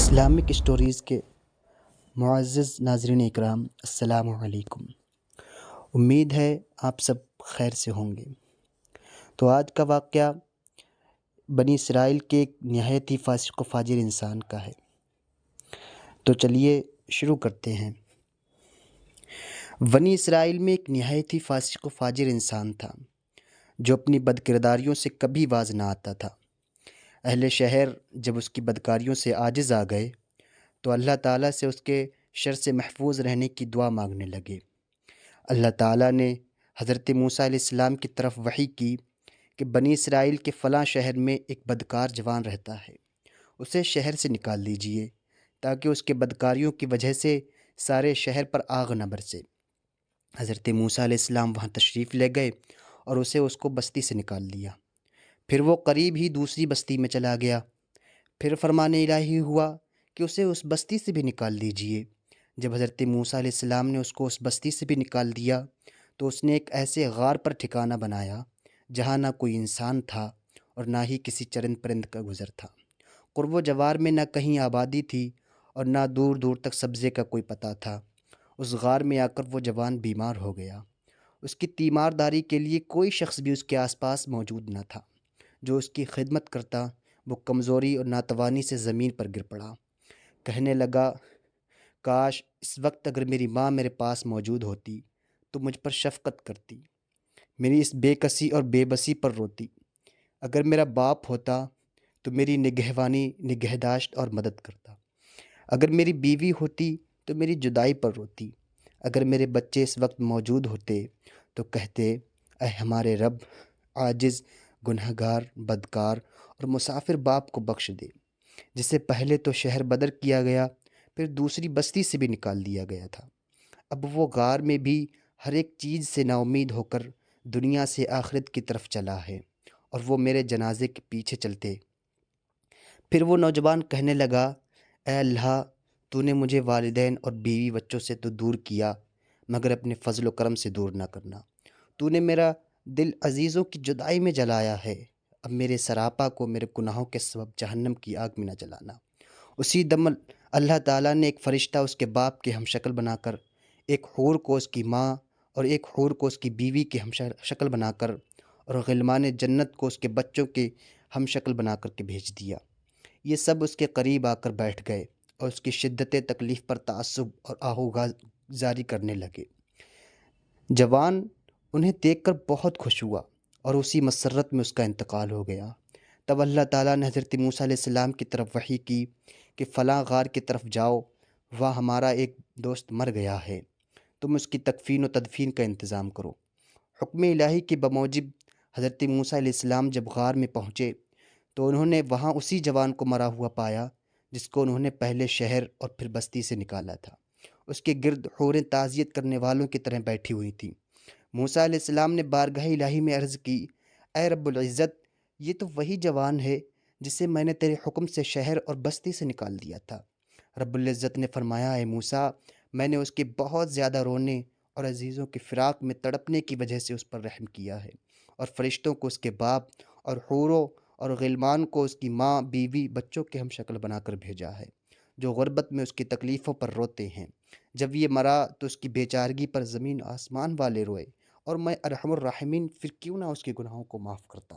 Islamic stories کے معزز ناظرین اکرام، السلام علیکم۔ امید ہے آپ سب خیر سے ہوں گے۔ تو آج کا واقعہ بنی اسرائیل کے ایک نہایت ہی فاسق و فاجر انسان کا ہے۔ تو چلیے شروع کرتے ہیں۔ بنی اسرائیل میں ایک نہایت ہی فاسق و فاجر انسان تھا جو اپنی بدکرداریوں سے کبھی باز نہ آتا تھا۔ اہل شہر جب اس کی بدکاریوں سے عاجز آ گئے تو اللہ تعالیٰ سے اس کے شر سے محفوظ رہنے کی دعا مانگنے لگے۔ اللہ تعالیٰ نے حضرت موسیٰ علیہ السلام کی طرف وحی کی کہ بنی اسرائیل کے فلاں شہر میں ایک بدکار جوان رہتا ہے، اسے شہر سے نکال دیجیے تاکہ اس کے بدکاریوں کی وجہ سے سارے شہر پر آگ نہ برسے۔ حضرت موسیٰ علیہ السلام وہاں تشریف لے گئے اور اس کو بستی سے نکال دیا۔ پھر وہ قریب ہی دوسری بستی میں چلا گیا۔ پھر فرمان الہی ہوا کہ اسے اس بستی سے بھی نکال دیجیے۔ جب حضرت موسیٰ علیہ السلام نے اس کو اس بستی سے بھی نکال دیا تو اس نے ایک ایسے غار پر ٹھکانہ بنایا جہاں نہ کوئی انسان تھا اور نہ ہی کسی چرند پرند کا گزر تھا۔ قرب و جوار میں نہ کہیں آبادی تھی اور نہ دور دور تک سبزے کا کوئی پتہ تھا۔ اس غار میں آ کر وہ جوان بیمار ہو گیا۔ اس کی تیمارداری کے لیے کوئی شخص بھی اس کے آس پاس موجود نہ تھا جو اس کی خدمت کرتا۔ وہ کمزوری اور ناتوانی سے زمین پر گر پڑا۔ کہنے لگا، کاش اس وقت اگر میری ماں میرے پاس موجود ہوتی تو مجھ پر شفقت کرتی، میری اس بے کسی اور بے بسی پر روتی۔ اگر میرا باپ ہوتا تو میری نگہبانی نگہداشت اور مدد کرتا۔ اگر میری بیوی ہوتی تو میری جدائی پر روتی۔ اگر میرے بچے اس وقت موجود ہوتے تو کہتے، اے ہمارے رب، عاجز، گنہگار، بدکار اور مسافر باپ کو بخش دے جسے پہلے تو شہر بدر کیا گیا، پھر دوسری بستی سے بھی نکال دیا گیا تھا۔ اب وہ غار میں بھی ہر ایک چیز سے نا امید ہو کر دنیا سے آخرت کی طرف چلا ہے اور وہ میرے جنازے کے پیچھے چلتے۔ پھر وہ نوجوان کہنے لگا، اے اللہ، تو نے مجھے والدین اور بیوی بچوں سے تو دور کیا مگر اپنے فضل و کرم سے دور نہ کرنا۔ تو نے میرا دل عزیزوں کی جدائی میں جلایا ہے، اب میرے سراپا کو میرے گناہوں کے سبب جہنم کی آگ میں نہ جلانا۔ اسی دم اللہ تعالیٰ نے ایک فرشتہ اس کے باپ کے ہم شکل بنا کر، ایک حور کو اس کی ماں اور ایک حور کو اس کی بیوی کے ہم شکل بنا کر اور غلمان جنت کو اس کے بچوں کے ہم شکل بنا کر کے بھیج دیا۔ یہ سب اس کے قریب آ کر بیٹھ گئے اور اس کی شدت تکلیف پر تعصب اور آہوگازاری کرنے لگے۔ جوان انہیں دیکھ کر بہت خوش ہوا اور اسی مسرت میں اس کا انتقال ہو گیا۔ تب اللہ تعالیٰ نے حضرت موسیٰ علیہ السلام کی طرف وحی کی کہ فلاں غار کی طرف جاؤ، وہاں ہمارا ایک دوست مر گیا ہے، تم اس کی تکفین و تدفین کا انتظام کرو۔ حکم الہی کے بموجب حضرت موسیٰ علیہ السلام جب غار میں پہنچے تو انہوں نے وہاں اسی جوان کو مرا ہوا پایا جس کو انہوں نے پہلے شہر اور پھر بستی سے نکالا تھا۔ اس کے گرد حوریں تعزیت کرنے والوں کی طرح بیٹھی ہوئی تھیں۔ موسیٰ علیہ السلام نے بارگاہ الہی میں عرض کی، اے رب العزت، یہ تو وہی جوان ہے جسے میں نے تیرے حکم سے شہر اور بستی سے نکال دیا تھا۔ رب العزت نے فرمایا، اے موسیٰ، میں نے اس کے بہت زیادہ رونے اور عزیزوں کی فراق میں تڑپنے کی وجہ سے اس پر رحم کیا ہے، اور فرشتوں کو اس کے باپ اور حوروں اور غلمان کو اس کی ماں، بیوی، بچوں کے ہم شکل بنا کر بھیجا ہے جو غربت میں اس کی تکلیفوں پر روتے ہیں۔ جب یہ مرا تو اس کی بیچارگی پر زمین آسمان والے روئے، اور میں ارحم الراحمین پھر کیوں نہ اس کے گناہوں کو معاف کرتا۔